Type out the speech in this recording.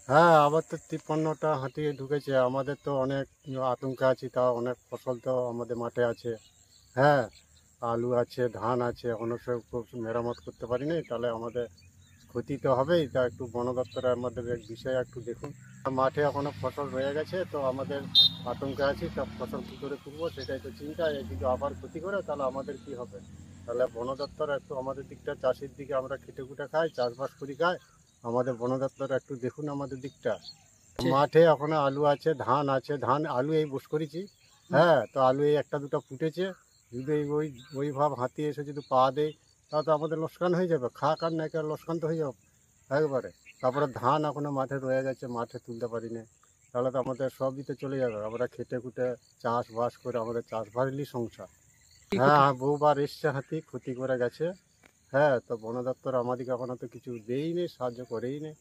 হ্যাঁ, আবার তো 53টা হাতি ঢুকেছে। আমাদের তো অনেক আতঙ্কে আছি, তাও অনেক ফসল তো আমাদের মাঠে আছে। হ্যাঁ, আলু আছে, ধান আছে, এখনো সব মেরামত করতে পারিনি। তাহলে আমাদের ক্ষতি তো হবেই। তা একটু বন দপ্তরে আমাদের এক বিষয়ে একটু দেখুন। মাঠে এখনো ফসল রয়ে গেছে, তো আমাদের আতঙ্কে আছি। তা ফসল কী করে তুলবো সেটাই তো চিন্তা। যদি আবার ক্ষতি করে তাহলে আমাদের কি হবে? তাহলে বন দপ্তর একটু আমাদের দিকটা, চাষির দিকে আমরা খেটে খুটে খাই, চাষবাস করি খাই। আমাদের বন দপ্তর একটু দেখুন আমাদের দিকটা। মাঠে এখনো আলু আছে, ধান আছে। আলু এই বস করেছি। হ্যাঁ, তো আলু এই একটা দুটো ফুটেছে। যদি ওই ভাব হাতি এসে যদি পা দেয়, তাহলে তো আমাদের লোকসান হয়ে যাবে। খাক আর না খাক লোকসান তো হয়ে যাবে একবারে। তারপরে ধান এখনো মাঠে রয়ে গেছে, মাঠে তুলতে পারিনি। তাহলে তো আমাদের সবই তো চলে যাবে। আমরা খেটে খুটে চাষবাস করে আমাদের চাষবাসেরই সংসার। কি ক্ষতি? হ্যাঁ, বহুবার এসছে হাতি, ক্ষতি করে গেছে। হ্যাঁ, তো বন দপ্তর আমাদেরকে এখনো তো কিছু দেয়নি, সাহায্য করেই নি।